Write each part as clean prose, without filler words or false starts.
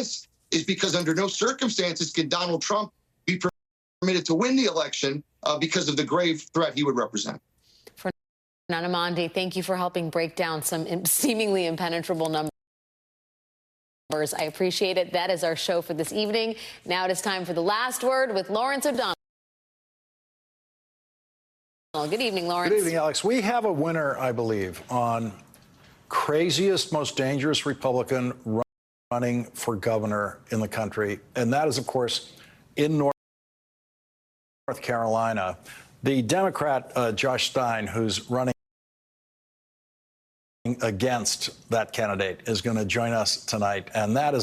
this is because under no circumstances can Donald Trump be permitted to win the election because of the grave threat he would represent. Nanamandi, thank you for helping break down some seemingly impenetrable numbers. I appreciate it. That is our show for this evening. Now it is time for the last word with Lawrence O'Donnell. Good evening, Lawrence. Good evening, Alex. We have a winner, I believe, on craziest, most dangerous Republican running for governor in the country. And that is, of course, in North Carolina. The Democrat, Josh Stein, who's running against that candidate, is going to join us tonight. And that is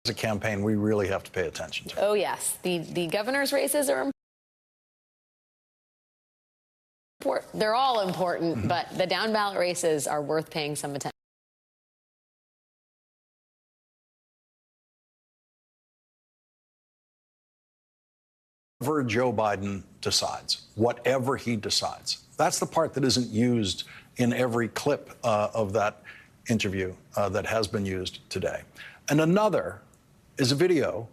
a campaign we really have to pay attention to. Oh, yes. The governor's races are important. They're all important, but the down ballot races are worth paying some attention. Whatever Joe Biden decides, whatever he decides, that's the part that isn't used in every clip of that interview that has been used today. And another is a video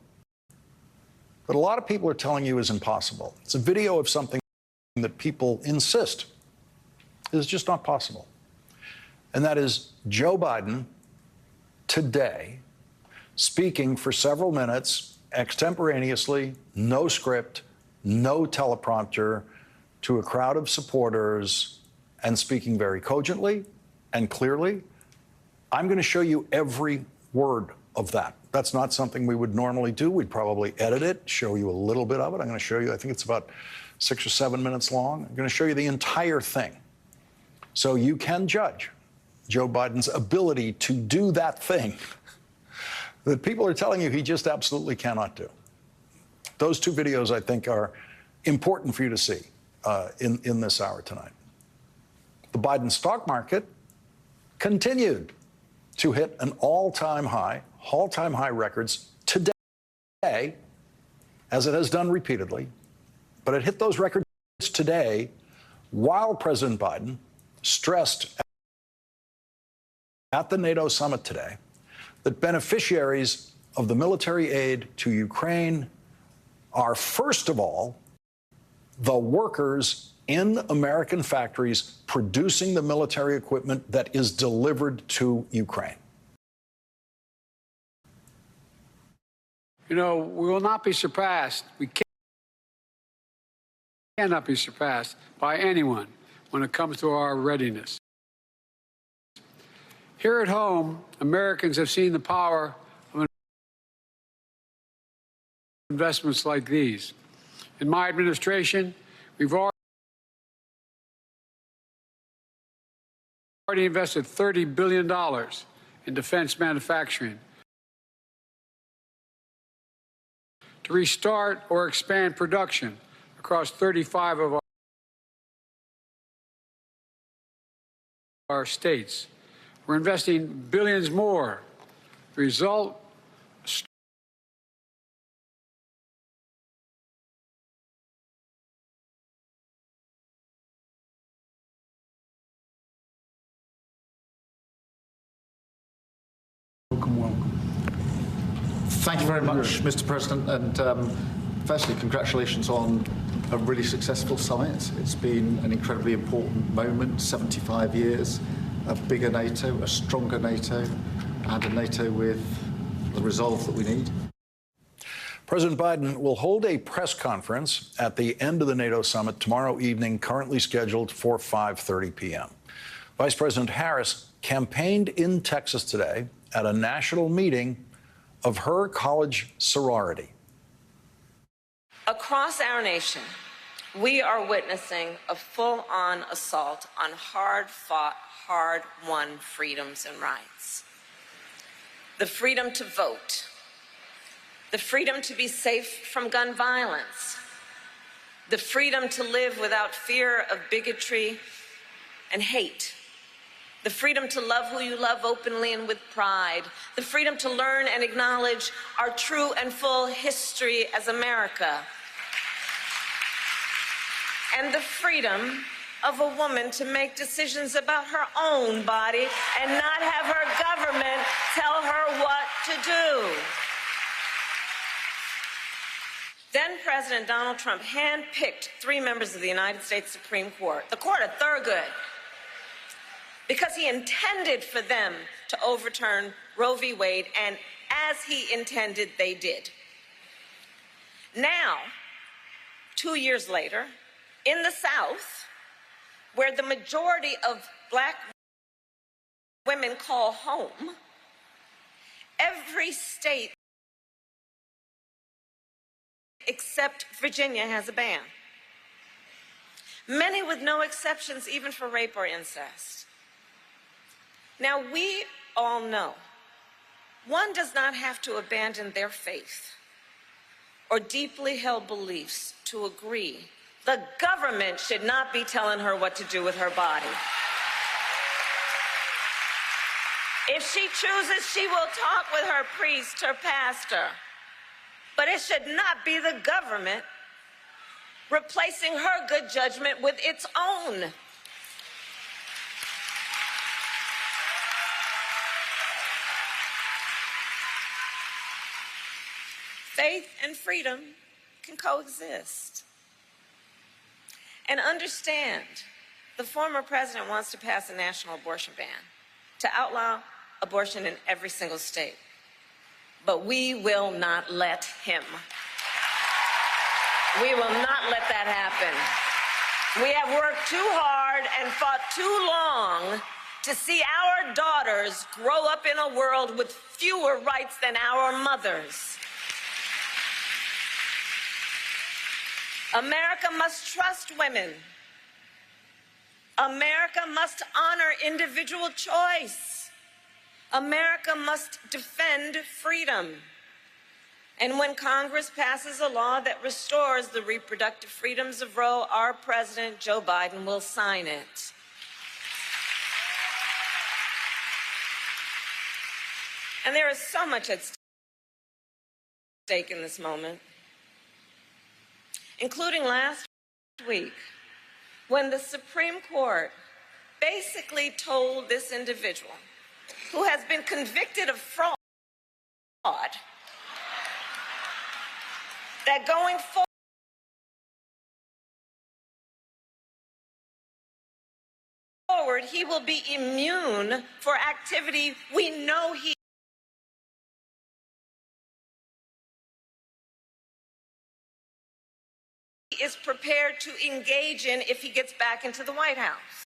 that a lot of people are telling you is impossible. It's a video of something that people insist is just not possible. And that is Joe Biden today speaking for several minutes extemporaneously, no script, no teleprompter, to a crowd of supporters and speaking very cogently and clearly. I'm going to show you every word of that. That's not something we would normally do. We'd probably edit it, show you a little bit of it. I'm going to show you, I think it's about 6 or 7 minutes long. I'm going to show you the entire thing so you can judge Joe Biden's ability to do that thing that people are telling you he just absolutely cannot do. Those two videos, I think, are important for you to see in this hour tonight. The Biden stock market continued to hit an all-time high records today, as it has done repeatedly. But it hit those records today while President Biden stressed at the NATO summit today that beneficiaries of the military aid to Ukraine are, first of all, the workers in American factories producing the military equipment that is delivered to Ukraine. You know, we will not be surpassed. We cannot be surpassed by anyone when it comes to our readiness. Here at home, Americans have seen the power of investments like these. In my administration, we've already invested $30 billion in defense manufacturing to restart or expand production across 35 of our states. We're investing billions more. The result, Welcome. Thank you very much, Mr. President. And firstly, congratulations on a really successful summit. It's been an incredibly important moment, 75 years, a bigger NATO, a stronger NATO, and a NATO with the resolve that we need. President Biden will hold a press conference at the end of the NATO summit tomorrow evening, currently scheduled for 5:30 p.m. Vice President Harris campaigned in Texas today at a national meeting of her college sorority. Across our nation, we are witnessing a full-on assault on hard-fought, hard-won freedoms and rights. The freedom to vote, the freedom to be safe from gun violence, the freedom to live without fear of bigotry and hate, the freedom to love who you love openly and with pride, the freedom to learn and acknowledge our true and full history as America, and the freedom of a woman to make decisions about her own body and not have her government tell her what to do. Then President Donald Trump handpicked 3 members of the United States Supreme Court, the court of Thurgood, because he intended for them to overturn Roe v. Wade, and as he intended, they did. Now, 2 years later, in the South, where the majority of black women call home, every state except Virginia has a ban. Many with no exceptions, even for rape or incest. Now, we all know one does not have to abandon their faith or deeply held beliefs to agree. The government should not be telling her what to do with her body. If she chooses, she will talk with her priest, her pastor. But it should not be the government replacing her good judgment with its own. Faith and freedom can coexist. And understand, the former president wants to pass a national abortion ban to outlaw abortion in every single state. But we will not let him. We will not let that happen. We have worked too hard and fought too long to see our daughters grow up in a world with fewer rights than our mothers. America must trust women. America must honor individual choice. America must defend freedom. And when Congress passes a law that restores the reproductive freedoms of Roe, our President, Joe Biden, will sign it. And there is so much at stake in this moment, including last week, when the Supreme Court basically told this individual, who has been convicted of fraud, that going forward, he will be immune for activity we know he is prepared to engage in if he gets back into the White House.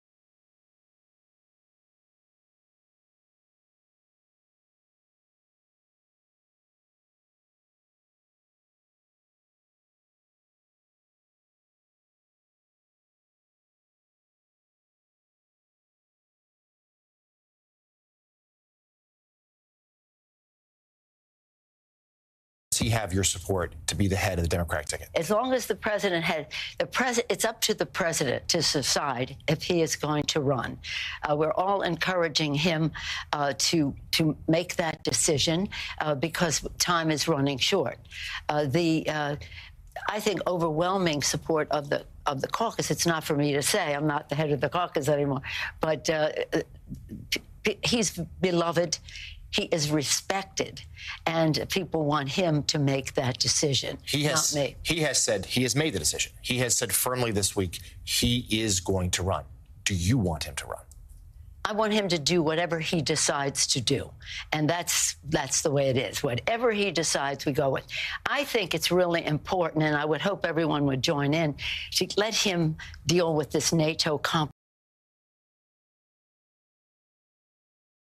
He have your support to be the head of the Democratic ticket? As long as the president it's up to the president to decide if he is going to run. We're all encouraging him to make that decision because time is running short. I think overwhelming support of the caucus. It's not for me to say. I'm not the head of the caucus anymore, but he's beloved. He is respected, and people want him to make that decision, not me. He has said he has made the decision. He has said firmly this week he is going to run. Do you want him to run? I want him to do whatever he decides to do, and that's the way it is. Whatever he decides, we go with. I think it's really important, and I would hope everyone would join in, to let him deal with this NATO conference.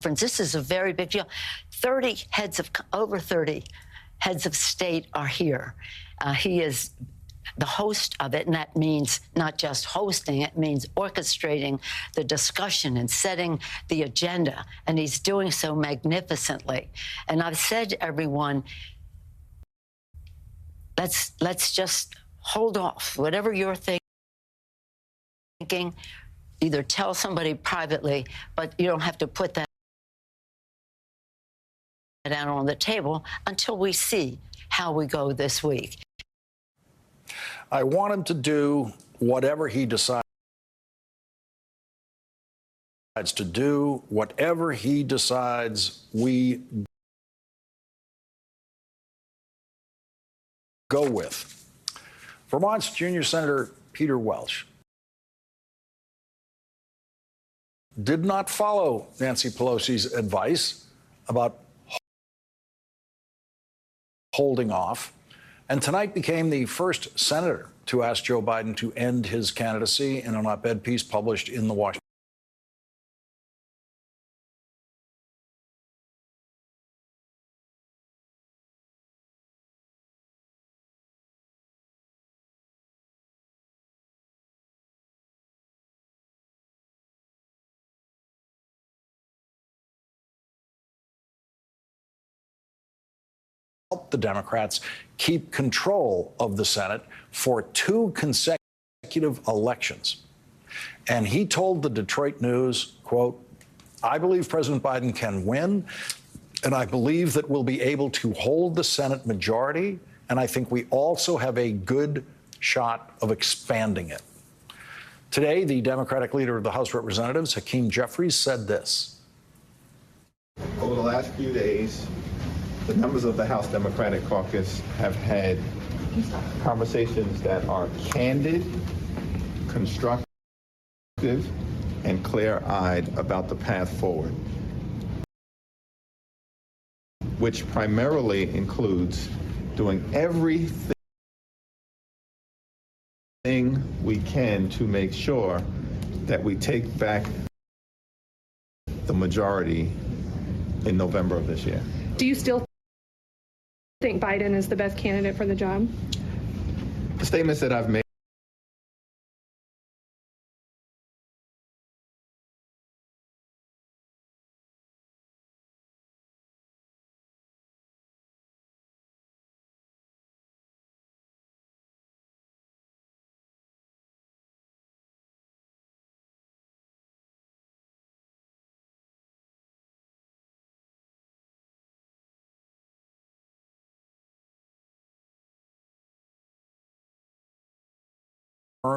This is a very big deal. Over 30 heads of state are here. He is the host of it, and that means not just hosting, it means orchestrating the discussion and setting the agenda, and he's doing so magnificently. And I've said to everyone, let's just hold off. Whatever you're thinking, either tell somebody privately, but you don't have to put that out on the table until we see how we go this week. I want him to do whatever he decides to do, whatever he decides we go with. Vermont's junior Senator Peter Welch did not follow Nancy Pelosi's advice about holding off, and tonight became the first senator to ask Joe Biden to end his candidacy in an op-ed piece published in the Washington help the Democrats keep control of the Senate for 2 consecutive elections. And he told the Detroit News, quote, "I believe President Biden can win, and I believe that we'll be able to hold the Senate majority, and I think we also have a good shot of expanding it." Today, the Democratic leader of the House of Representatives, Hakeem Jeffries, said this. Over the last few days, the members of the House Democratic Caucus have had conversations that are candid, constructive, and clear-eyed about the path forward, which primarily includes doing everything we can to make sure that we take back the majority in November of this year. Do you still think Biden is the best candidate for the job? The statements that I've made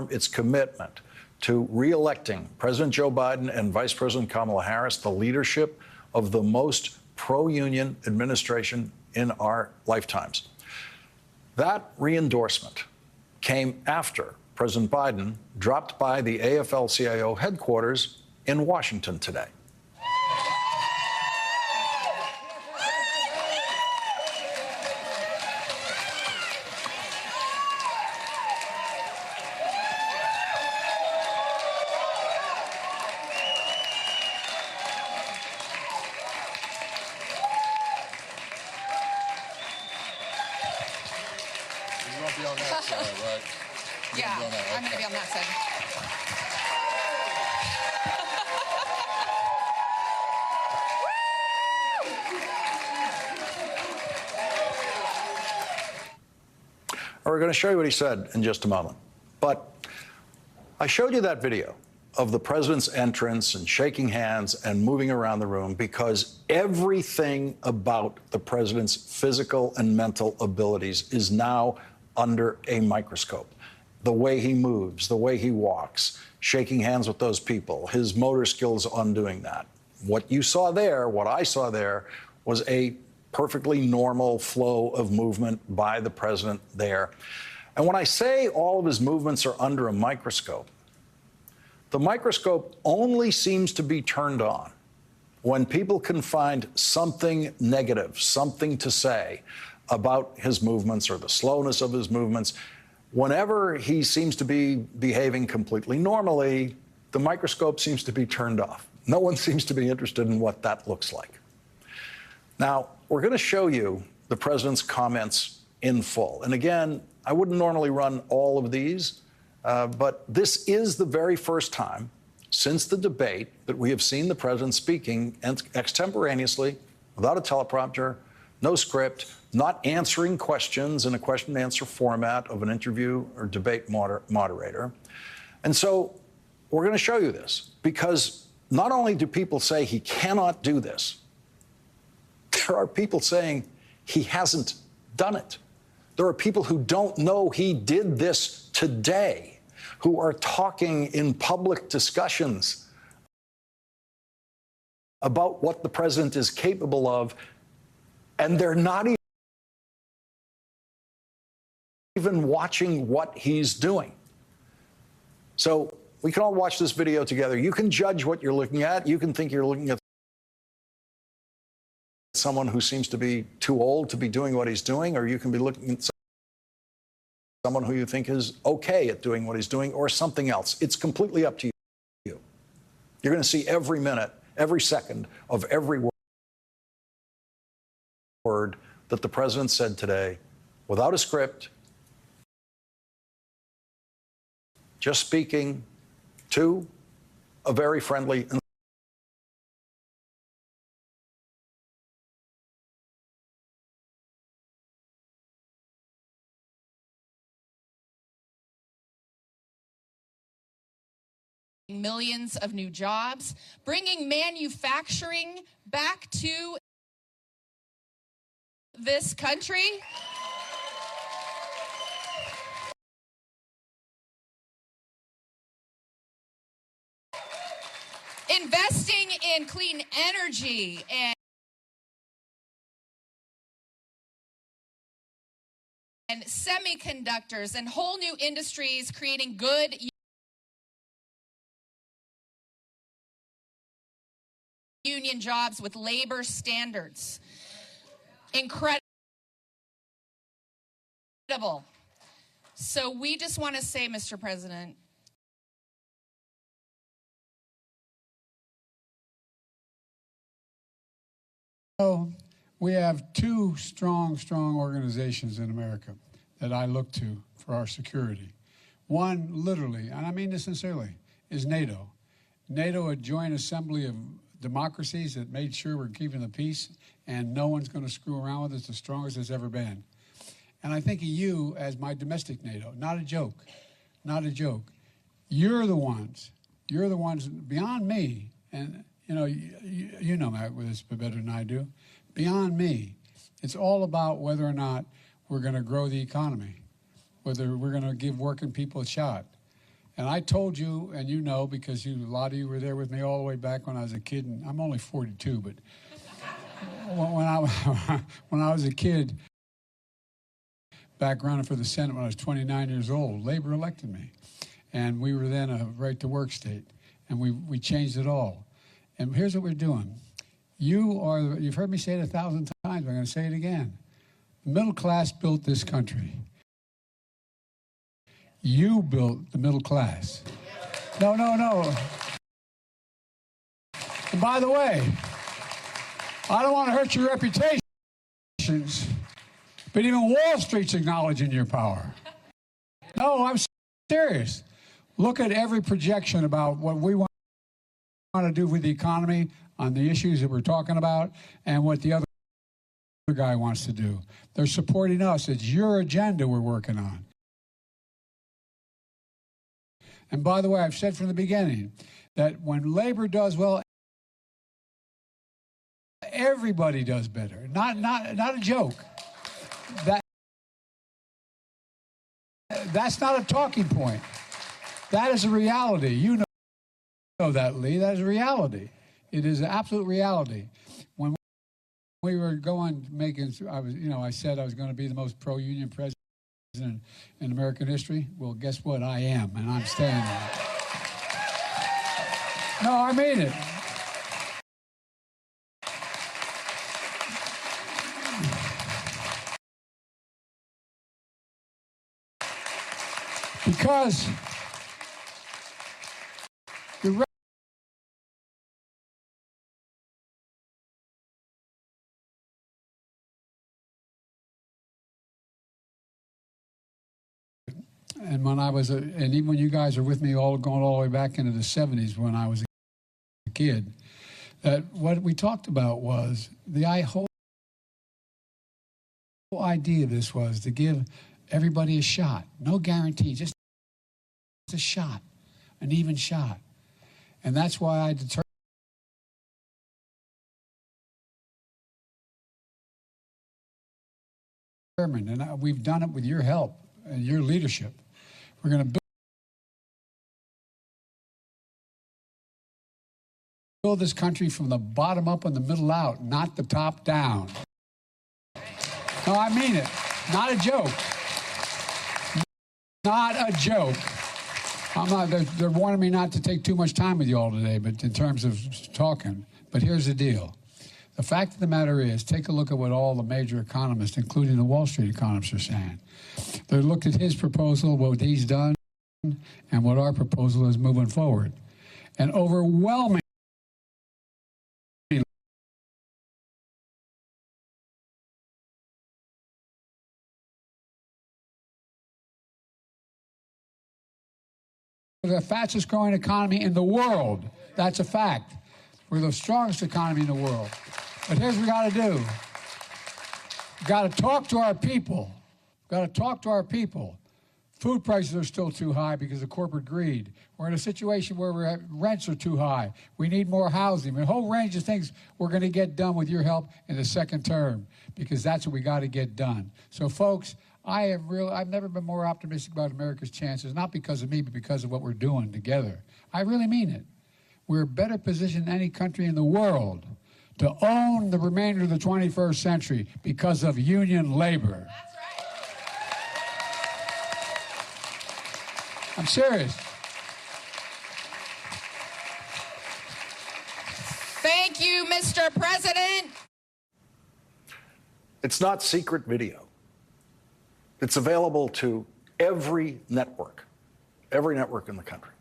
its commitment to re-electing President Joe Biden and Vice President Kamala Harris, the leadership of the most pro-union administration in our lifetimes. That re-endorsement came after President Biden dropped by the AFL-CIO headquarters in Washington today. Be on that side, right? Yeah, I'm going to be on that side. We're going to show you what he said in just a moment. But I showed you that video of the president's entrance and shaking hands and moving around the room because everything about the president's physical and mental abilities is now under a microscope. The way he moves, the way he walks, shaking hands with those people, his motor skills on doing that. What you saw there, what I saw there, was a perfectly normal flow of movement by the president there. And when I say all of his movements are under a microscope, the microscope only seems to be turned on when people can find something negative, something to say about his movements or the slowness of his movements. Whenever he seems to be behaving completely normally, the microscope seems to be turned off. No one seems to be interested in what that looks like. Now, we're going to show you the president's comments in full. And again, I wouldn't normally run all of these, but this is the very first time since the debate that we have seen the president speaking extemporaneously, without a teleprompter, no script, not answering questions in a question and answer format of an interview or debate moderator. And so we're going to show you this because not only do people say he cannot do this, there are people saying he hasn't done it. There are people who don't know he did this today, who are talking in public discussions about what the president is capable of, and they're not even watching what he's doing. So we can all watch this video together. You can judge what you're looking at. You can think you're looking at someone who seems to be too old to be doing what he's doing, or you can be looking at someone who you think is okay at doing what he's doing, or something else. It's completely up to you. You're going to see every minute, every second of every word that the president said today, without a script, just speaking to a very friendly and millions of new jobs, bringing manufacturing back to this country. Investing in clean energy and semiconductors and whole new industries, creating good union jobs with labor standards. Incredible. So we just want to say, Mr. President, we have two strong organizations in America that I look to for our security. One, literally, and I mean this sincerely, is NATO. NATO, a joint assembly of democracies that made sure we're keeping the peace, and no one's going to screw around with us, the strongest it's ever been. And I think of you as my domestic NATO. Not a joke. Not a joke. You're the ones beyond me, and you know this better than I do, beyond me. It's all about whether or not we're going to grow the economy, whether we're going to give working people a shot. And I told you, and you know, because a lot of you were there with me all the way back when I was a kid, and I'm only 42, but when I was a kid, back running for the Senate when I was 29 years old, Labor elected me. And we were then a right-to-work state, and we changed it all. And here's what we're doing. You've heard me say it 1,000 times, I'm going to say it again. The middle class built this country. You built the middle class. No. And by the way, I don't want to hurt your reputations, but even Wall Street's acknowledging your power. No, I'm serious. Look at every projection about what we want to do with the economy on the issues that we're talking about and what the other guy wants to do. They're supporting us. It's your agenda we're working on. And by the way, I've said from the beginning that when labor does well, everybody does better. Not a joke. That's not a talking point. That is a reality. You know that, Lee. That is a reality. It is an absolute reality. When we were I said I was going to be the most pro-union president in American history. Well, guess what? I am, and I'm staying there. No, I mean it. Because and when I was, and even when you guys are with me going all the way back into the 70s when I was a kid, that what we talked about was the whole idea of this was to give everybody a shot. No guarantee, just a shot, an even shot. And that's why I determined, and we've done it with your help and your leadership. We're going to build this country from the bottom up and the middle out, not the top down. No, I mean it. Not a joke. not a joke. They're wanting me not to take too much time with you all today, but in terms of talking. But here's the deal. The fact of the matter is, take a look at what all the major economists, including the Wall Street economists, are saying. They looked at his proposal, what he's done, and what our proposal is moving forward. And overwhelming the fastest growing economy in the world. That's a fact. We're the strongest economy in the world. But here's what we got to do. We've got to talk to our people. We've got to talk to our people. Food prices are still too high because of corporate greed. We're in a situation where rents are too high. We need more housing. A whole range of things we're going to get done with your help in the second term, because that's what we got to get done. So, folks, I've never been more optimistic about America's chances, not because of me, but because of what we're doing together. I really mean it. We're better positioned than any country in the world to own the remainder of the 21st century because of union labor. That's right. I'm serious. Thank you, Mr. President. It's not secret video. It's available to every network in the country.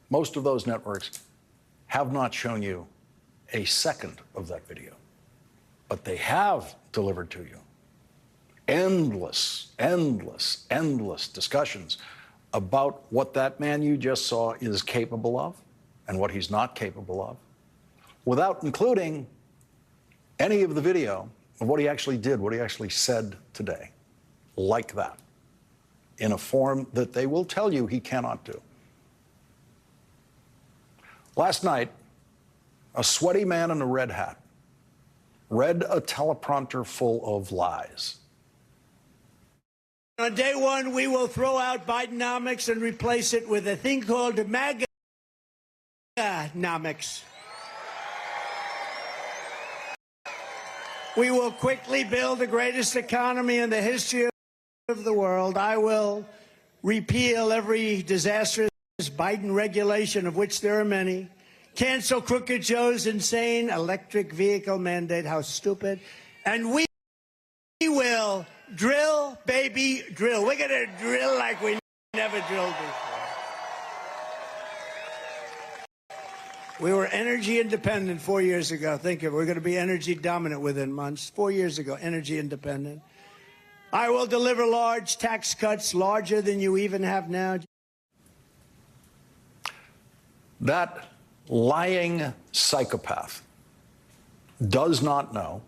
Most of those networks have not shown you a second of that video, but they have delivered to you endless discussions about what that man you just saw is capable of and what he's not capable of, without including any of the video of what he actually did, what he actually said today, like that, in a form that they will tell you he cannot do. Last night, a sweaty man in a red hat read a teleprompter full of lies. On day one, we will throw out Bidenomics and replace it with a thing called MAGA-nomics. We will quickly build the greatest economy in the history of the world. I will repeal every disastrous Biden regulation, of which there are many. Cancel Crooked Joe's insane electric vehicle mandate. How stupid. And we will drill, baby, drill. We're going to drill like we never drilled before. We were energy independent 4 years ago. Think of it. We're going to be energy dominant within months. 4 years ago, energy independent. I will deliver large tax cuts, larger than you even have now. That lying psychopath does not know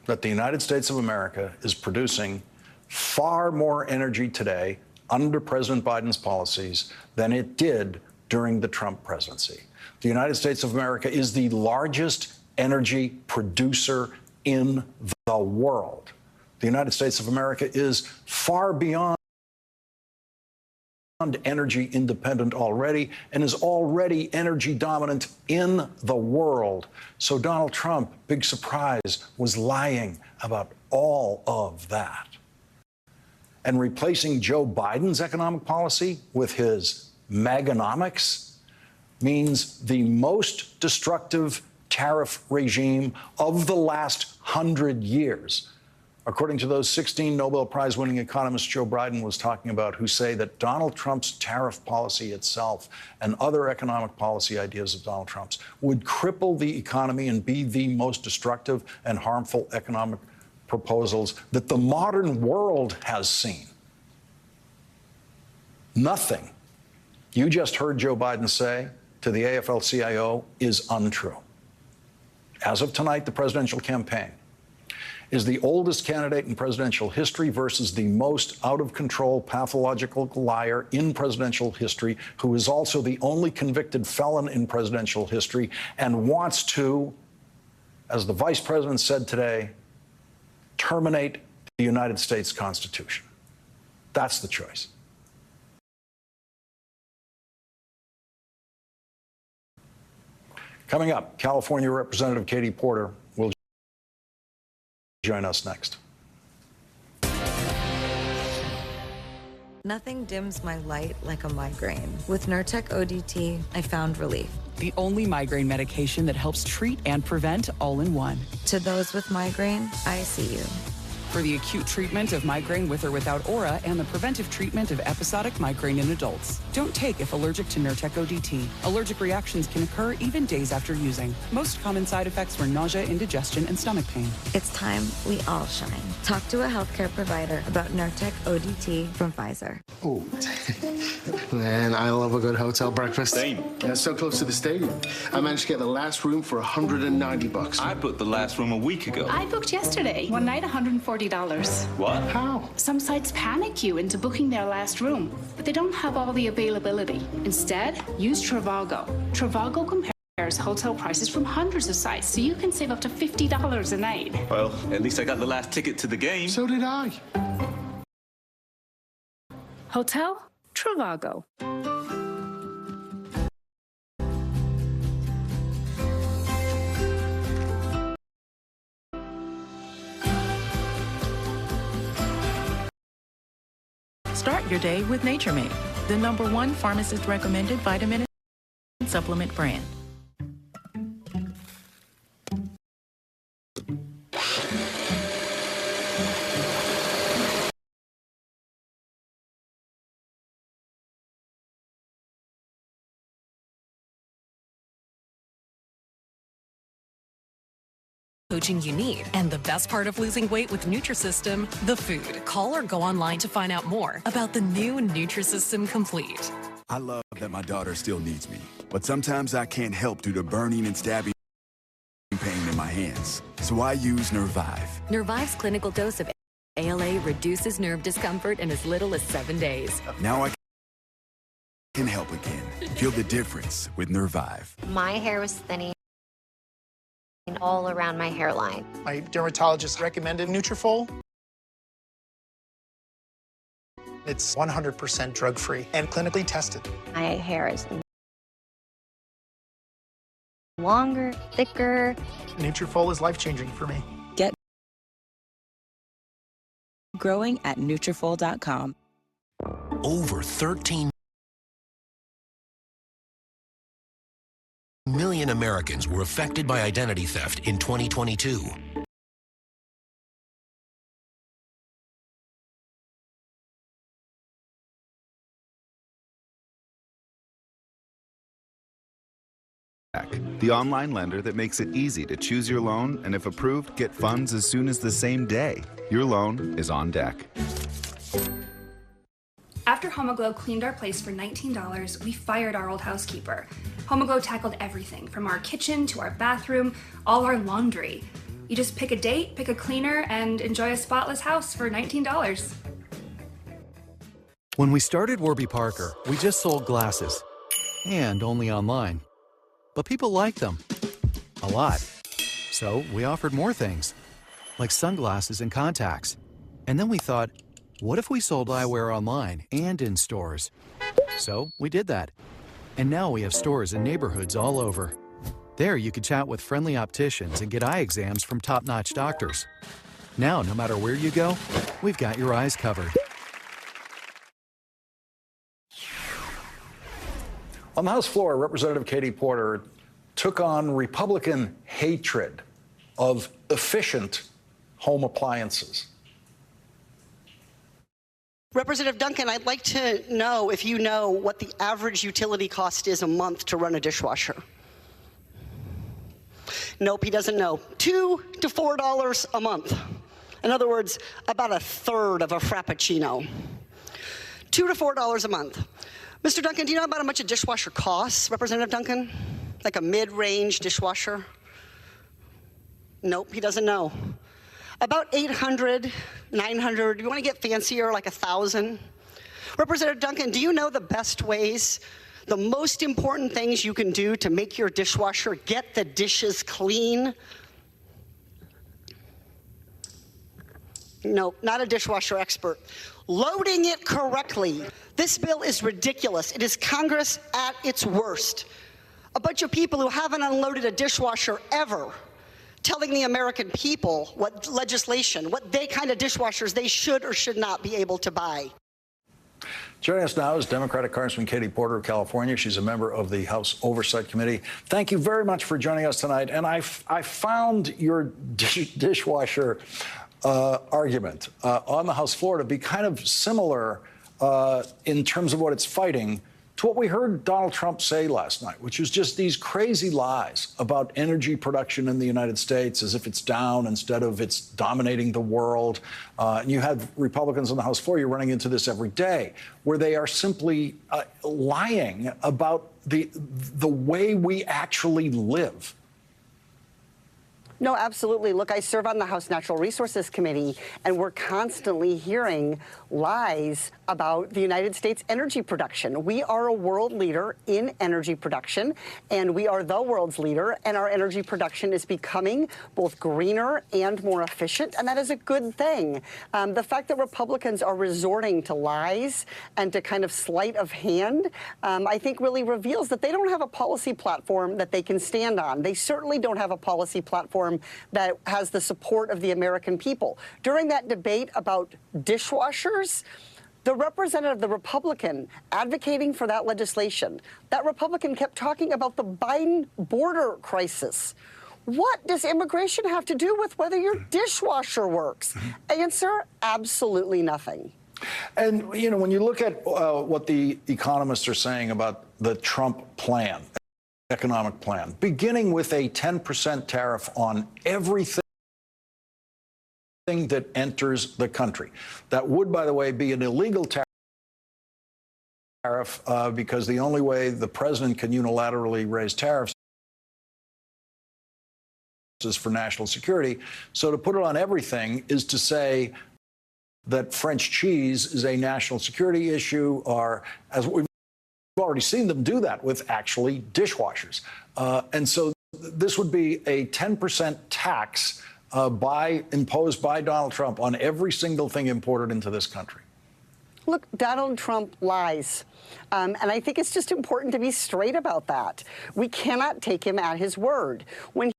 that the United States of America is producing far more energy today under President Biden's policies than it did during the Trump presidency. The United States of America is the largest energy producer in the world. The United States of America is far beyond energy independent already and is already energy dominant in the world. So Donald Trump, big surprise, was lying about all of that. And replacing Joe Biden's economic policy with his MAGAnomics means the most destructive tariff regime of the last 100 years. According to those 16 Nobel Prize-winning economists Joe Biden was talking about, who say that Donald Trump's tariff policy itself and other economic policy ideas of Donald Trump's would cripple the economy and be the most destructive and harmful economic proposals that the modern world has seen. Nothing you just heard Joe Biden say to the AFL-CIO is untrue. As of tonight, the presidential campaign is the oldest candidate in presidential history versus the most out-of-control pathological liar in presidential history, who is also the only convicted felon in presidential history and wants to, as the vice president said today, terminate the United States Constitution. That's the choice. Coming up, California Representative Katie Porter will join us next. Nothing dims my light like a migraine. With Nurtec ODT, I found relief. The only migraine medication that helps treat and prevent all in one. To those with migraine, I see you. For the acute treatment of migraine with or without aura and the preventive treatment of episodic migraine in adults. Don't take if allergic to Nurtec ODT. Allergic reactions can occur even days after using. Most common side effects were nausea, indigestion, and stomach pain. It's time we all shine. Talk to a healthcare provider about Nurtec ODT from Pfizer. Oh, man, I love a good hotel breakfast. Same. Yeah, so close to the stadium. I managed to get the last room for $190. I booked the last room a week ago. I booked yesterday. One night, $140. What? How? Some sites panic you into booking their last room, but they don't have all the availability. Instead, use Trivago. Trivago compares hotel prices from hundreds of sites, so you can save up to $50 a night. Well, at least I got the last ticket to the game. So did I. Hotel Trivago. Start your day with Nature Made, the #1 pharmacist-recommended vitamin and supplement brand. Coaching you need. And the best part of losing weight with Nutrisystem, the food. Call or go online to find out more about the new Nutrisystem Complete. I love that my daughter still needs me, but sometimes I can't help due to burning and stabbing pain in my hands. So I use Nervive. Nervive's clinical dose of ALA reduces nerve discomfort in as little as 7 days. Now I can help again. Feel the difference with Nervive. My hair was thinning all around my hairline. My dermatologist recommended Nutrafol. It's 100% drug-free and clinically tested. My hair is longer, thicker. Nutrafol is life-changing for me. Get growing at Nutrafol.com. Over 13 million Americans were affected by identity theft in 2022. The online lender that makes it easy to choose your loan and, if approved, get funds as soon as the same day. Your loan is on deck. After Homoglow cleaned our place for $19, we fired our old housekeeper. Homoglow tackled everything, from our kitchen to our bathroom, all our laundry. You just pick a date, pick a cleaner, and enjoy a spotless house for $19. When we started Warby Parker, we just sold glasses, and only online. But people liked them a lot. So we offered more things, like sunglasses and contacts. And then we thought, what if we sold eyewear online and in stores? So we did that. And now we have stores in neighborhoods all over. There you could chat with friendly opticians and get eye exams from top-notch doctors. Now, no matter where you go, we've got your eyes covered. On the House floor, Representative Katie Porter took on Republican hatred of efficient home appliances. Representative Duncan, I'd like to know if you know what the average utility cost is a month to run a dishwasher. Nope, he doesn't know. $2 to $4 a month. In other words, about a third of a Frappuccino. $2 to $4 a month. Mr. Duncan, do you know about how much a dishwasher costs, Representative Duncan? Like a mid-range dishwasher? Nope, he doesn't know. About 800, 900. You want to get fancier, like 1,000? Representative Duncan, do you know the best ways, the most important things you can do to make your dishwasher get the dishes clean? No, not a dishwasher expert. Loading it correctly. This bill is ridiculous. It is Congress at its worst. A bunch of people who haven't unloaded a dishwasher ever, telling the American people what legislation, what kind of dishwashers they should or should not be able to buy. Joining us now is Democratic Congressman Katie Porter of California. She's a member of the House Oversight Committee. Thank you very much for joining us tonight. And I found your dishwasher argument on the House floor to be kind of similar in terms of what it's fighting to what we heard Donald Trump say last night, which was just these crazy lies about energy production in the United States as if it's down instead of it's dominating the world. And you have Republicans on the House floor, you're running into this every day, where they are simply lying about the way we actually live. No, absolutely. Look, I serve on the House Natural Resources Committee, and we're constantly hearing lies about the United States energy production. We are a world leader in energy production, and we are the world's leader, and our energy production is becoming both greener and more efficient, and that is a good thing. The fact that Republicans are resorting to lies and to kind of sleight of hand, I think really reveals that they don't have a policy platform that they can stand on. They certainly don't have a policy platform that has the support of the American people. During that debate about dishwashers, the representative, the Republican advocating for that legislation, that Republican kept talking about the Biden border crisis. What does immigration have to do with whether your dishwasher works? Answer, absolutely nothing. And, you know, when you look at what the economists are saying about the Trump plan, economic plan, beginning with a 10% tariff on everything that enters the country. That would, by the way, be an illegal tariff because the only way the president can unilaterally raise tariffs is for national security. So to put it on everything is to say that French cheese is a national security issue, or as we've already seen them do that with actually dishwashers. And so this would be a 10% tax imposed by Donald Trump on every single thing imported into this country. Look, Donald Trump lies. And I think it's just important to be straight about that. We cannot take him at his word. When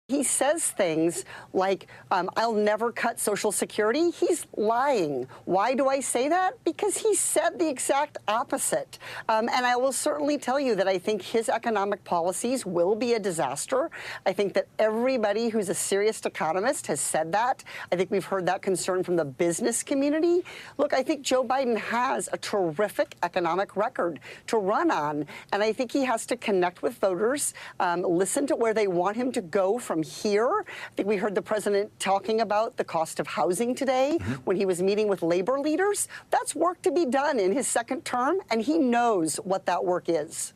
he says things like, I'll never cut Social Security, he's lying. Why do I say that? Because he said the exact opposite. And I will certainly tell you that I think his economic policies will be a disaster. I think that everybody who's a serious economist has said that. I think we've heard that concern from the business community. Look, I think Joe Biden has a terrific economic record to run on. And I think he has to connect with voters, listen to where they want him to go from here. I think we heard the president talking about the cost of housing today when he was meeting with labor leaders. That's work to be done in his second term, and he knows what that work is.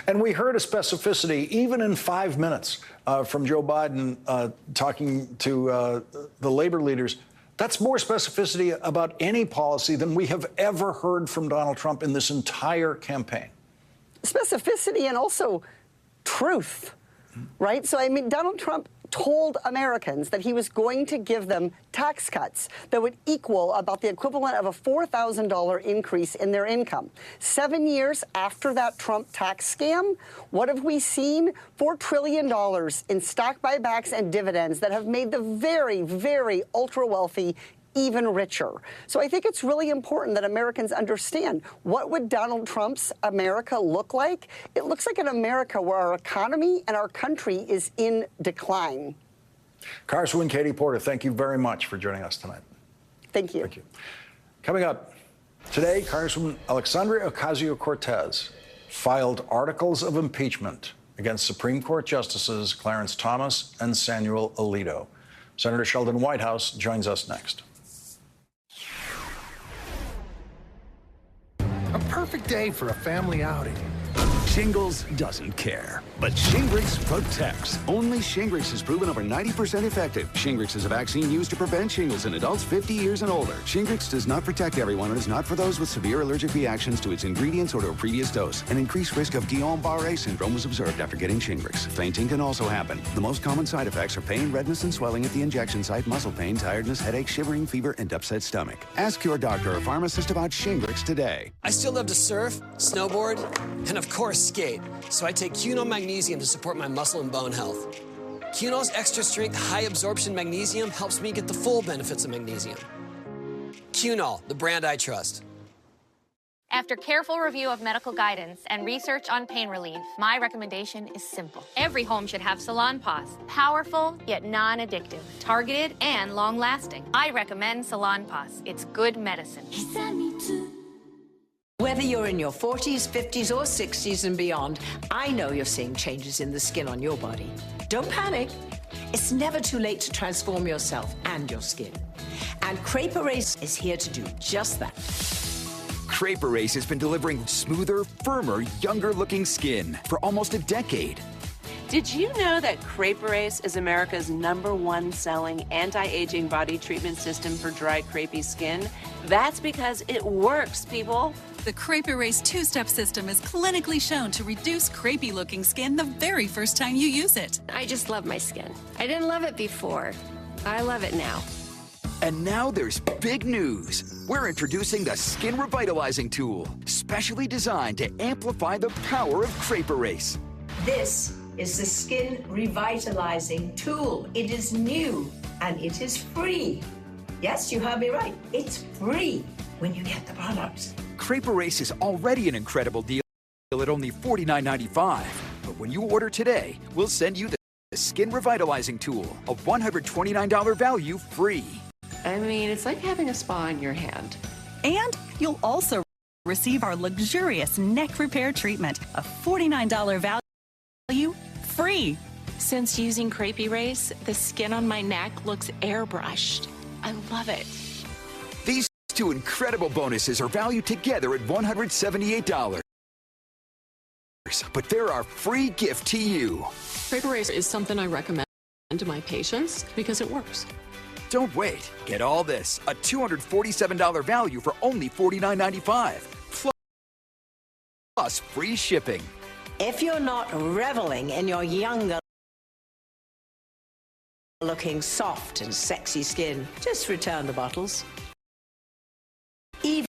And we heard a specificity, even in 5 minutes, from Joe Biden talking to the labor leaders. That's more specificity about any policy than we have ever heard from Donald Trump in this entire campaign. Specificity and also truth, right? So, I mean, Donald Trump told Americans that he was going to give them tax cuts that would equal about the equivalent of a $4,000 increase in their income. 7 years after that Trump tax scam, what have we seen? $4 trillion in stock buybacks and dividends that have made the very, very ultra-wealthy even richer. So I think it's really important that Americans understand, what would Donald Trump's America look like? It looks like an America where our economy and our country is in decline. Congresswoman Katie Porter, thank you very much for joining us tonight. Thank you. Thank you. Coming up today, Congresswoman Alexandria Ocasio-Cortez filed articles of impeachment against Supreme Court Justices Clarence Thomas and Samuel Alito. Senator Sheldon Whitehouse joins us next. A perfect day for a family outing. Shingles doesn't care, but Shingrix protects. Only Shingrix is proven over 90% effective. Shingrix is a vaccine used to prevent shingles in adults 50 years and older. Shingrix does not protect everyone and is not for those with severe allergic reactions to its ingredients or to a previous dose. An increased risk of Guillain-Barré syndrome was observed after getting Shingrix. Fainting can also happen. The most common side effects are pain, redness, and swelling at the injection site, muscle pain, tiredness, headache, shivering, fever, and upset stomach. Ask your doctor or pharmacist about Shingrix today. I still love to surf, snowboard, and of course skate. So I take Cunol Magnesium to support my muscle and bone health. Cunol's extra strength, high absorption magnesium helps me get the full benefits of magnesium. Cunol, the brand I trust. After careful review of medical guidance and research on pain relief, my recommendation is simple. Every home should have Salon Paws. Powerful, yet non-addictive. Targeted and long-lasting. I recommend Salon Paws. It's good medicine. Whether you're in your 40s, 50s, or 60s and beyond, I know you're seeing changes in the skin on your body. Don't panic. It's never too late to transform yourself and your skin. And Crepe Erase is here to do just that. Crepe Erase has been delivering smoother, firmer, younger-looking skin for almost a decade. Did you know that Crepe Erase is America's #1 selling anti-aging body treatment system for dry, crepey skin? That's because it works, people. The Crepe Erase two-step system is clinically shown to reduce crepey-looking skin the very first time you use it. I just love my skin. I didn't love it before. I love it now. And now there's big news. We're introducing the Skin Revitalizing Tool, specially designed to amplify the power of Crepe Erase. This is the Skin Revitalizing Tool. It is new and it is free. Yes, you heard me right. It's free when you get the product. Crepe Erase is already an incredible deal at only $49.95. But when you order today, we'll send you the Skin Revitalizing Tool, a $129 value free. I mean, it's like having a spa in your hand. And you'll also receive our luxurious neck repair treatment, a $49 value free. Since using Crepe Erase, the skin on my neck looks airbrushed. I love it. These two incredible bonuses are valued together at $178. But they're our free gift to you. Crepe Erase is something I recommend to my patients because it works. Don't wait. Get all this, a $247 value for only $49.95. Plus free shipping. If you're not reveling in your younger looking soft and sexy skin, just return the bottles. Even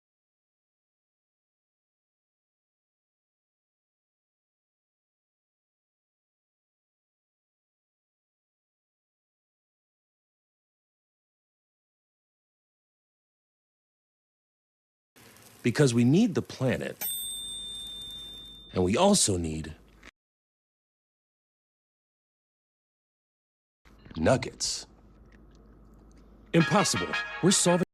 because we need the planet, and we also need nuggets. Impossible. We're solving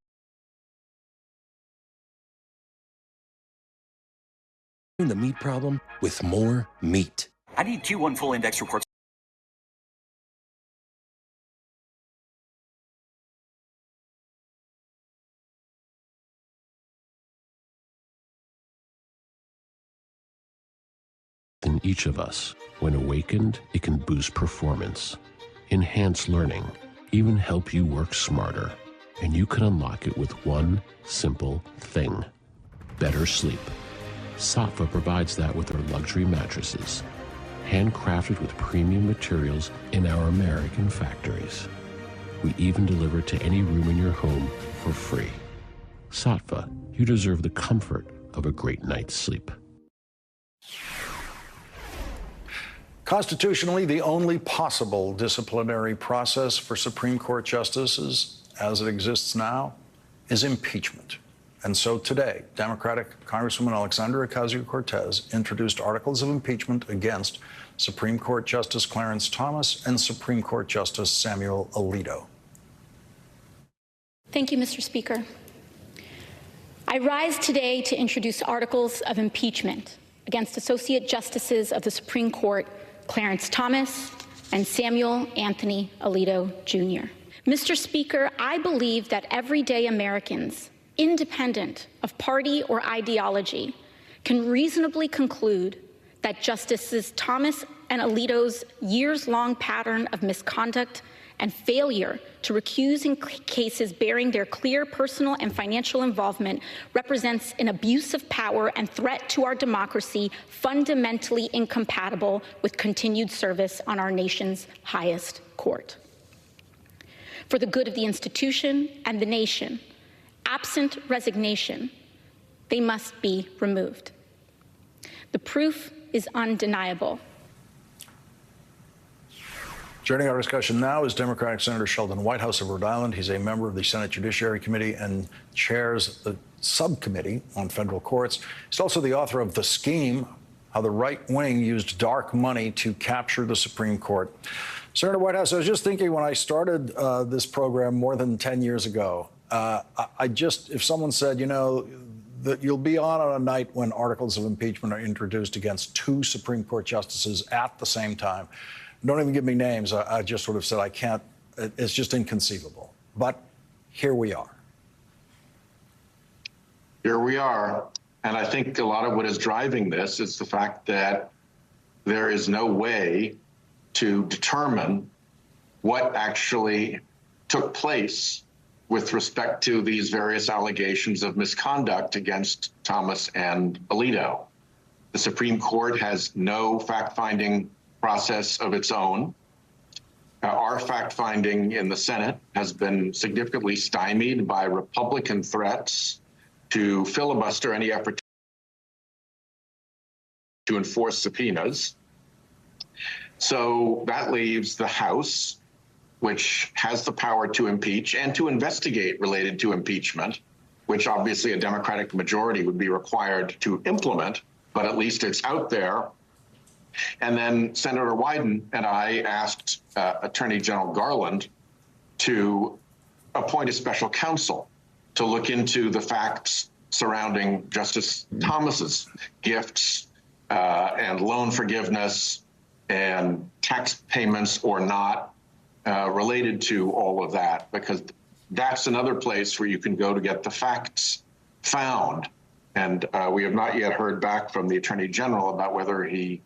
the meat problem with more meat. I need Q1 full index reports. In each of us, when awakened, it can boost performance, enhance learning, even help you work smarter. And you can unlock it with one simple thing: better sleep. Saatva provides that with our luxury mattresses, handcrafted with premium materials in our American factories. We even deliver to any room in your home for free. Saatva, you deserve the comfort of a great night's sleep. Constitutionally, the only possible disciplinary process for Supreme Court justices, as it exists now, is impeachment. And so today, Democratic Congresswoman Alexandria Ocasio-Cortez introduced articles of impeachment against Supreme Court Justice Clarence Thomas and Supreme Court Justice Samuel Alito. Thank you, Mr. Speaker. I rise today to introduce articles of impeachment against Associate Justices of the Supreme Court Clarence Thomas and Samuel Anthony Alito, Jr. Mr. Speaker, I believe that everyday Americans, independent of party or ideology, can reasonably conclude that Justices Thomas and Alito's years-long pattern of misconduct and failure to recuse in cases bearing their clear personal and financial involvement represents an abuse of power and threat to our democracy fundamentally incompatible with continued service on our nation's highest court. For the good of the institution and the nation, absent resignation, they must be removed. The proof is undeniable. Joining our discussion now is Democratic Senator Sheldon Whitehouse of Rhode Island. He's a member of the Senate Judiciary Committee and chairs the subcommittee on federal courts. He's also the author of The Scheme, How the Right Wing Used Dark Money to Capture the Supreme Court. Senator Whitehouse, I was just thinking when I started this program more than 10 years ago, if someone said, you know, that you'll be on a night when articles of impeachment are introduced against 2 Supreme Court justices at the same time, don't even give me names. I just sort of said, I can't, it's just inconceivable. But here we are. Here we are. And I think a lot of what is driving this is the fact that there is no way to determine what actually took place with respect to these various allegations of misconduct against Thomas and Alito. The Supreme Court has no fact-finding process of its own. Our fact-finding in the Senate has been significantly stymied by Republican threats to filibuster any effort to enforce subpoenas. So that leaves the House, which has the power to impeach and to investigate related to impeachment, which obviously a Democratic majority would be required to implement, but at least it's out there. And then Senator Wyden and I asked Attorney General Garland to appoint a special counsel to look into the facts surrounding Justice Thomas's gifts and loan forgiveness and tax payments or not related to all of that, because that's another place where you can go to get the facts found. And we have not yet heard back from the Attorney General about whether he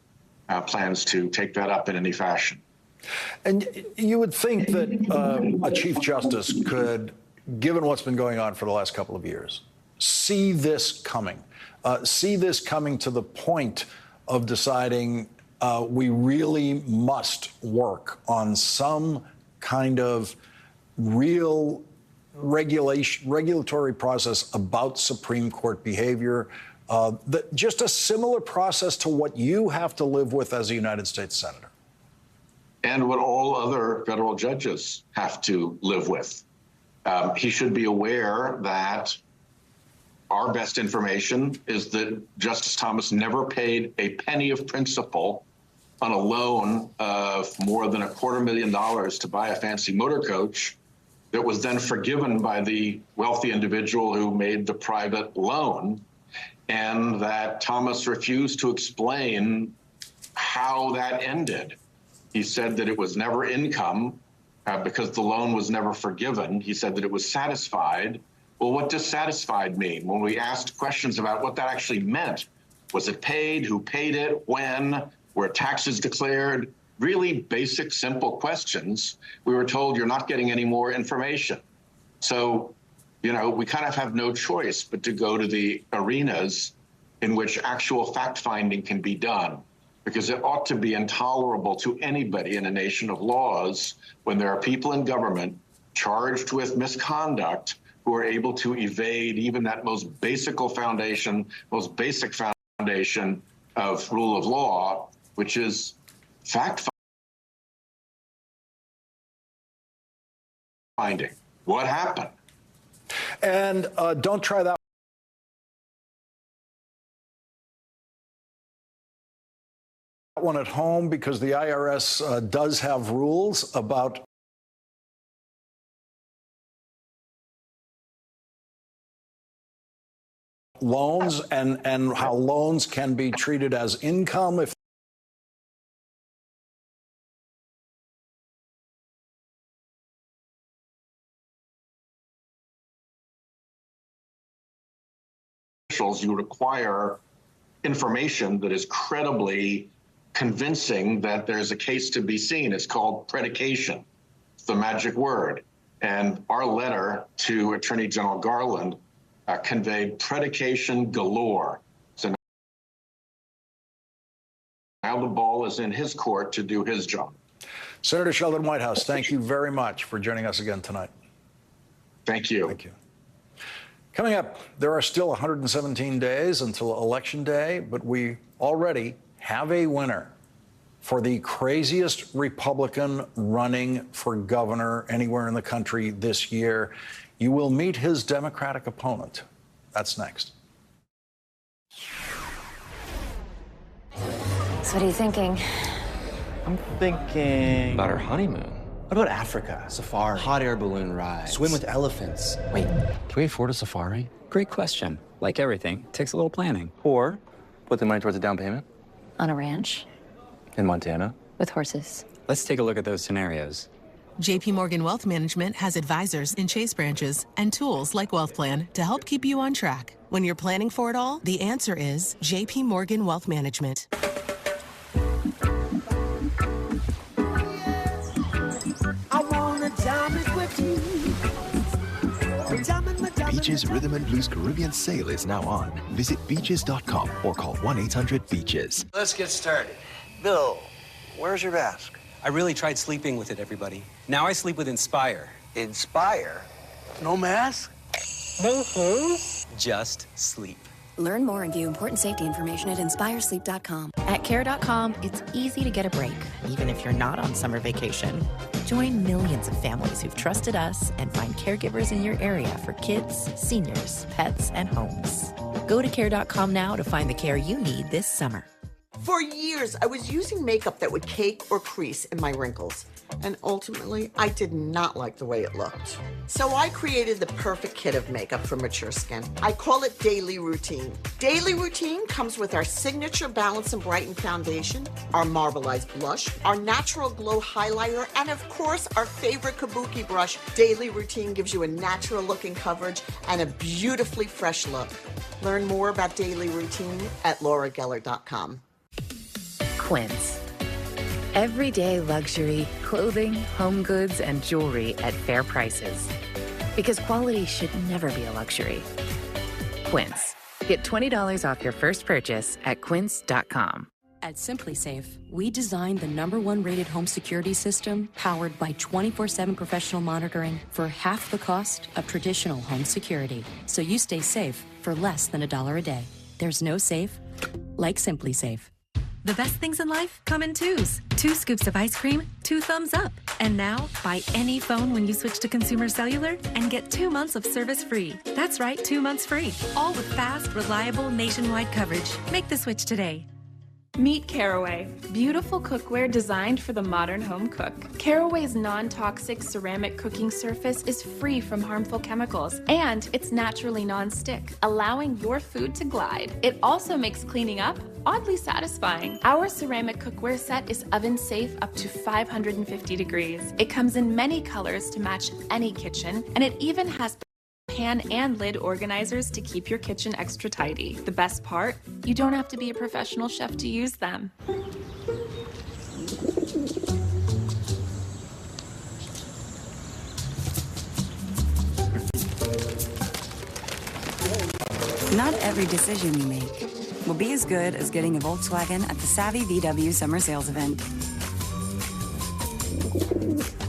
plans to take that up in any fashion. And you would think that a Chief Justice could, given what's been going on for the last couple of years, see this coming to the point of deciding we really must work on some kind of real regulatory process about Supreme Court behavior, just a similar process to what you have to live with as a United States Senator. And what all other federal judges have to live with. He should be aware that our best information is that Justice Thomas never paid a penny of principal on a loan of more than $250,000 to buy a fancy motor coach that was then forgiven by the wealthy individual who made the private loan, and that Thomas refused to explain how that ended. He said that it was never income because the loan was never forgiven. He said that it was satisfied. Well, what does satisfied mean? When we asked questions about what that actually meant, was it paid? Who paid it? When? Were taxes declared? Really basic, simple questions. We were told you're not getting any more information. So, you know, we kind of have no choice but to go to the arenas in which actual fact-finding can be done, because it ought to be intolerable to anybody in a nation of laws when there are people in government charged with misconduct who are able to evade even that most basic foundation of rule of law, which is fact-finding. What happened? And don't try that one at home, because the IRS does have rules about loans and how loans can be treated as income if you require information that is credibly convincing that there's a case to be seen. It's called predication. It's the magic word. And our letter to Attorney General Garland conveyed predication galore. So now the ball is in his court to do his job. Senator Sheldon Whitehouse, thank you very much for joining us again tonight. Thank you. Thank you. Coming up, there are still 117 days until Election Day, but we already have a winner for the craziest Republican running for governor anywhere in the country this year. You will meet his Democratic opponent That's next. So what are you thinking? I'm thinking about our honeymoon. What about Africa? Safari. Hot air balloon ride. Swim with elephants. Wait, can we afford a safari? Great question. Like everything, takes a little planning. Or put the money towards a down payment. On a ranch? In Montana. With horses. Let's take a look at those scenarios. JP Morgan Wealth Management has advisors in Chase branches and tools like Wealth Plan to help keep you on track. When you're planning for it all, the answer is JP Morgan Wealth Management. Beaches Rhythm and Blues Caribbean sale is now on. Visit beaches.com or call 1-800-BEACHES. Let's get started. Bill, where's your mask? I really tried sleeping with it, everybody. Now I sleep with Inspire. Inspire? No mask? Just sleep. Learn more and view important safety information at inspiresleep.com. At care.com, it's easy to get a break, even if you're not on summer vacation. Join millions of families who've trusted us and find caregivers in your area for kids, seniors, pets, and homes. Go to care.com now to find the care you need this summer. For years, I was using makeup that would cake or crease in my wrinkles. And ultimately, I did not like the way it looked. So I created the perfect kit of makeup for mature skin. I call it Daily Routine. Daily Routine comes with our signature Balance and Brighten foundation, our marbleized blush, our natural glow highlighter, and of course, our favorite kabuki brush. Daily Routine gives you a natural looking coverage and a beautifully fresh look. Learn more about Daily Routine at laurageller.com. Quince. Everyday luxury, clothing, home goods, and jewelry at fair prices. Because quality should never be a luxury. Quince. Get $20 off your first purchase at quince.com. At SimpliSafe, we designed the #1 rated home security system powered by 24/7 professional monitoring for half the cost of traditional home security. So you stay safe for less than $1 a day. There's no safe like SimpliSafe. The best things in life come in twos. 2 scoops of ice cream, 2 thumbs up. And now, buy any phone when you switch to Consumer Cellular and get 2 months of service free. That's right, 2 months free. All with fast, reliable, nationwide coverage. Make the switch today. Meet Caraway, beautiful cookware designed for the modern home cook. Caraway's non-toxic ceramic cooking surface is free from harmful chemicals, and it's naturally non-stick, allowing your food to glide. It also makes cleaning up oddly satisfying. Our ceramic cookware set is oven safe up to 550 degrees. It comes in many colors to match any kitchen, and it even has pan and lid organizers to keep your kitchen extra tidy. The best part? You don't have to be a professional chef to use them. Not every decision you make will be as good as getting a Volkswagen at the Savvy VW Summer Sales Event.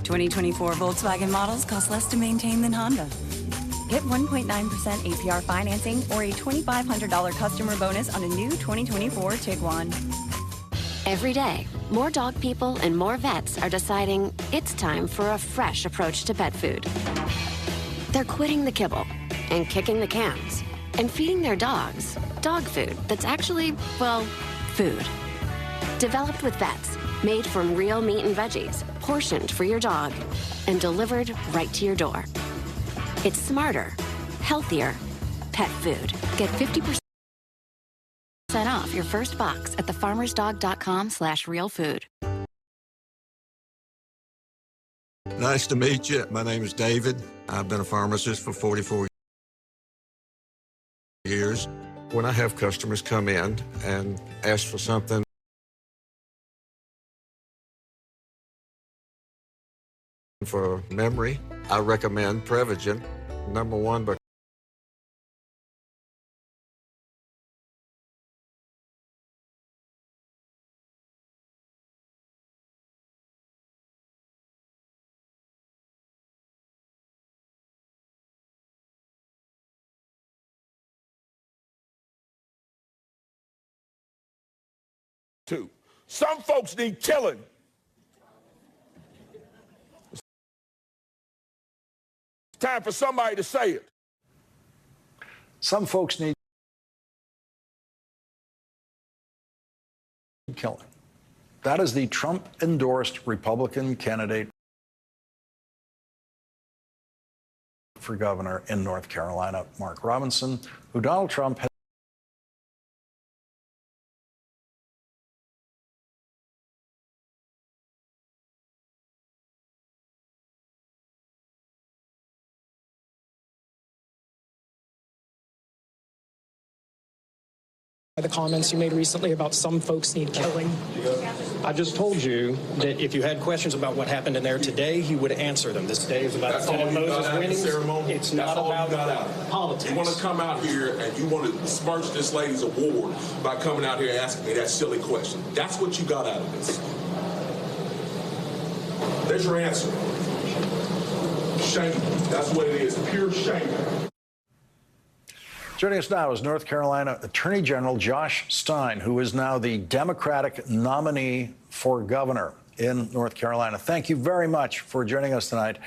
2024 Volkswagen models cost less to maintain than Honda. Get 1.9% APR financing or a $2,500 customer bonus on a new 2024 Tiguan. Every day, more dog people and more vets are deciding it's time for a fresh approach to pet food. They're quitting the kibble and kicking the cans and feeding their dogs dog food that's actually, well, food. Developed with vets, made from real meat and veggies, portioned for your dog, and delivered right to your door. It's smarter, healthier pet food. Get 50% off your first box at thefarmersdog.com/realfood. Nice to meet you. My name is David. I've been a pharmacist for 44 years. When I have customers come in and ask for something for memory, I recommend Prevagen, #1, but too. Some folks need killing. It's time for somebody to say it. Some folks need killing. That is the Trump-endorsed Republican candidate for governor in North Carolina, Mark Robinson, who Donald Trump has the comments you made recently about some folks need killing. I just told you that if you had questions about what happened in there today, he would answer them. This day is about Lieutenant Moses winning. It's not about politics. You want to come out here and you want to besmirch this lady's award by coming out here and asking me that silly question. That's what you got out of this. There's your answer. Shame. That's what it is. Pure shame. Joining us now is North Carolina Attorney General Josh Stein, who is now the Democratic nominee for governor in North Carolina. Thank you very much for joining us tonight.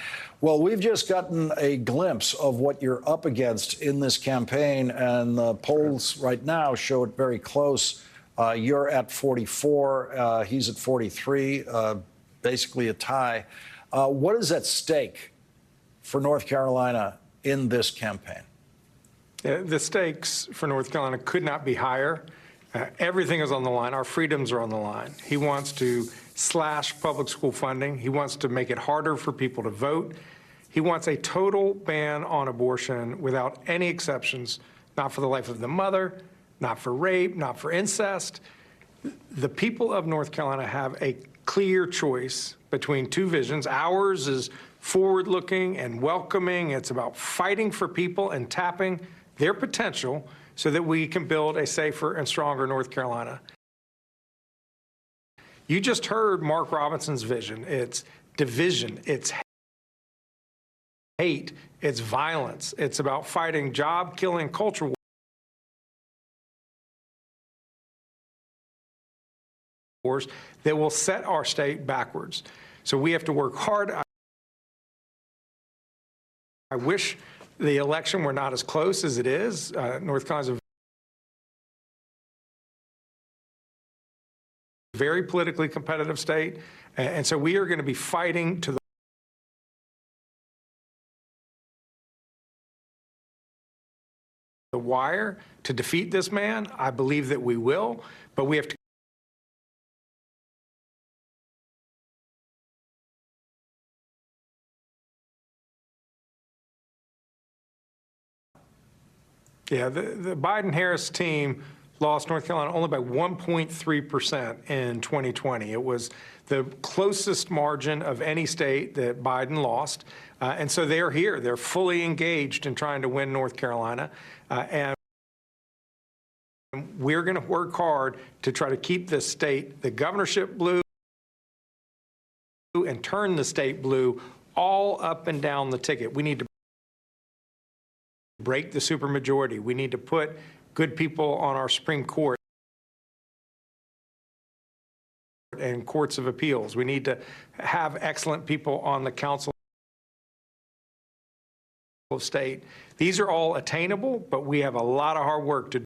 Well, we've just gotten a glimpse of what you're up against in this campaign, and the polls right now show it very close. You're at 44, he's at 43, basically a tie. What is at stake for North Carolina in this campaign? The stakes for North Carolina could not be higher. Everything is on the line. Our freedoms are on the line. He wants to slash public school funding. He wants to make it harder for people to vote. He wants a total ban on abortion without any exceptions, not for the life of the mother, not for rape, not for incest. The people of North Carolina have a clear choice between two visions. Ours is forward-looking and welcoming. It's about fighting for people and tapping their potential so that we can build a safer and stronger North Carolina. You just heard Mark Robinson's vision. It's division, it's hate, it's violence. It's about fighting job-killing culture wars that will set our state backwards. So we have to work hard. I wish the election were not as close as it is. North Carolina's a very politically competitive state, and so we are going to be fighting to the wire to defeat this man. I believe that we will, but we have to Yeah, the Biden-Harris team lost North Carolina only by 1.3% in 2020. It was the closest margin of any state that Biden lost. And so they're here. They're fully engaged in trying to win North Carolina. And we're going to work hard to try to keep this state, the governorship blue, and turn the state blue all up and down the ticket. We need to break the supermajority. We need to put good people on our Supreme Court and courts of appeals. We need to have excellent people on the Council of State. These are all attainable, but we have a lot of hard work to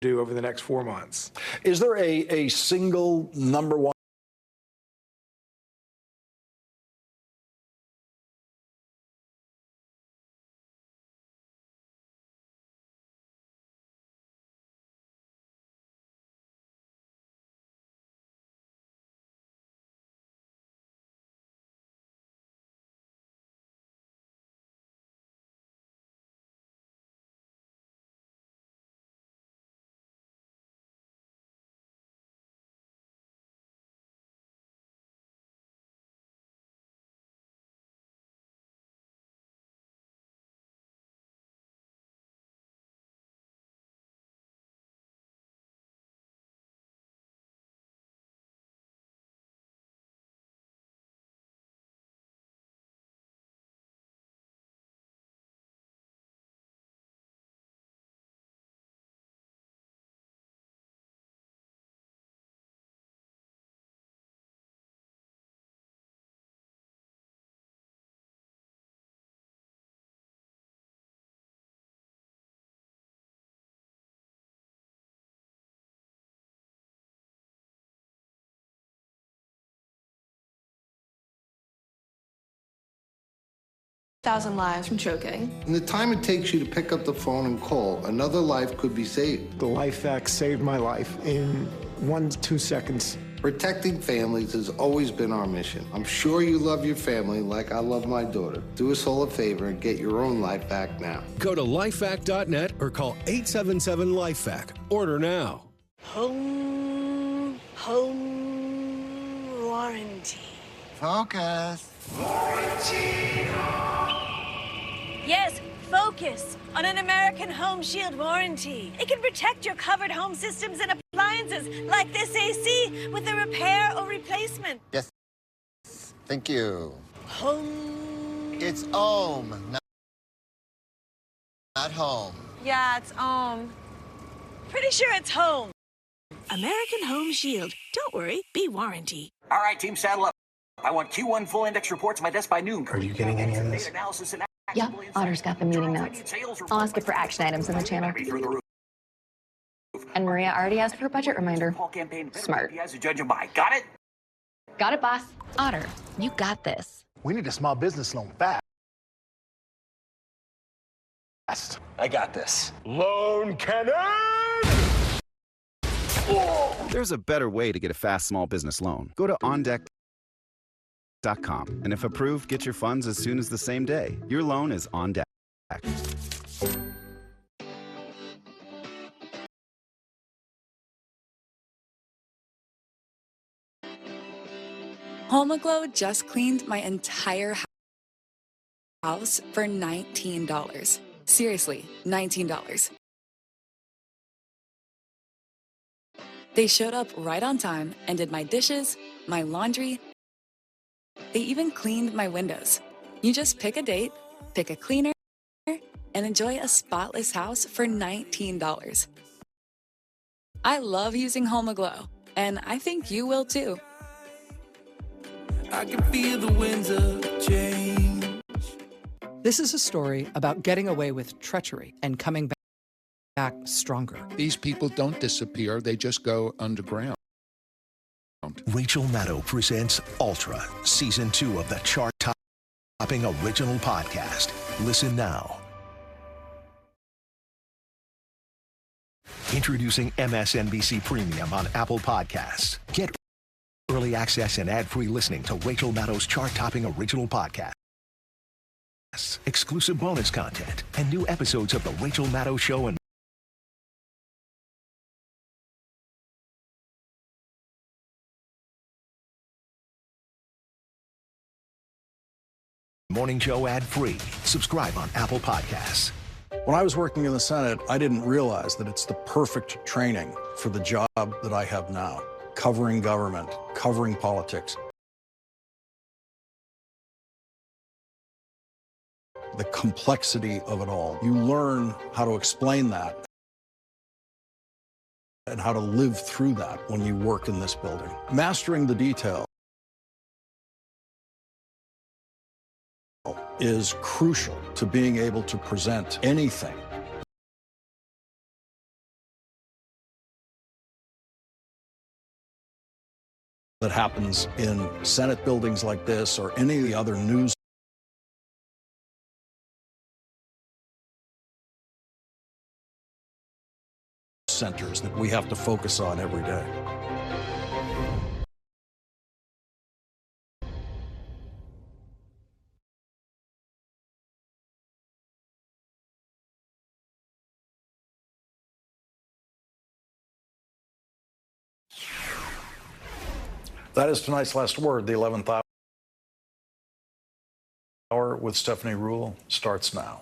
do over the next 4 months. Is there a single number one 1,000 lives from choking. In the time it takes you to pick up the phone and call, another life could be saved. The Life Act saved my life in 1 to 2 seconds. Protecting families has always been our mission. I'm sure you love your family like I love my daughter. Do us all a favor and get your own life back now. Go to lifeact.net or call 877-LIFE-ACT. Order now. Home warranty. Focus. Yes, focus on an American Home Shield warranty. It can protect your covered home systems and appliances like this AC with a repair or replacement. Yes. Thank you. Home. It's home, not home. Yeah, it's home. Pretty sure it's home. American Home Shield. Don't worry, be warranty. All right, team, saddle up. I want Q1 full index reports to my desk by noon. Are you getting any of this? Yeah, Otter's got the meeting notes. I'll ask it for action items in the channel. And Maria already asked for a budget reminder. Smart. Got it? Got it, boss. Otter, you got this. We need a small business loan fast. I got this. Loan cannon! There's a better way to get a fast small business loan. Go to OnDeck.com, and if approved, get your funds as soon as the same day. Your loan is on deck. HomeGlow just cleaned my entire house for $19. Seriously, $19. They showed up right on time and did my dishes, my laundry. They even cleaned my windows. You just pick a date, pick a cleaner, and enjoy a spotless house for $19. I love using HomeGlow, and I think you will too. I can feel the winds of change. This is a story about getting away with treachery and coming back stronger. These people don't disappear, they just go underground. Rachel Maddow presents Ultra, Season 2 of the chart-topping original podcast. Listen now. Introducing MSNBC Premium on Apple Podcasts. Get early access and ad-free listening to Rachel Maddow's chart-topping original podcast, exclusive bonus content, and new episodes of The Rachel Maddow Show and Morning Show ad-free. Subscribe on Apple Podcasts. When I was working in the Senate, I didn't realize that it's the perfect training for the job that I have now, covering government, covering politics. The complexity of it all. You learn how to explain that and how to live through that when you work in this building. Mastering the detail is crucial to being able to present anything that happens in Senate buildings like this or any of the other news centers that we have to focus on every day. That is tonight's last word. The 11th hour with Stephanie Ruhle starts now.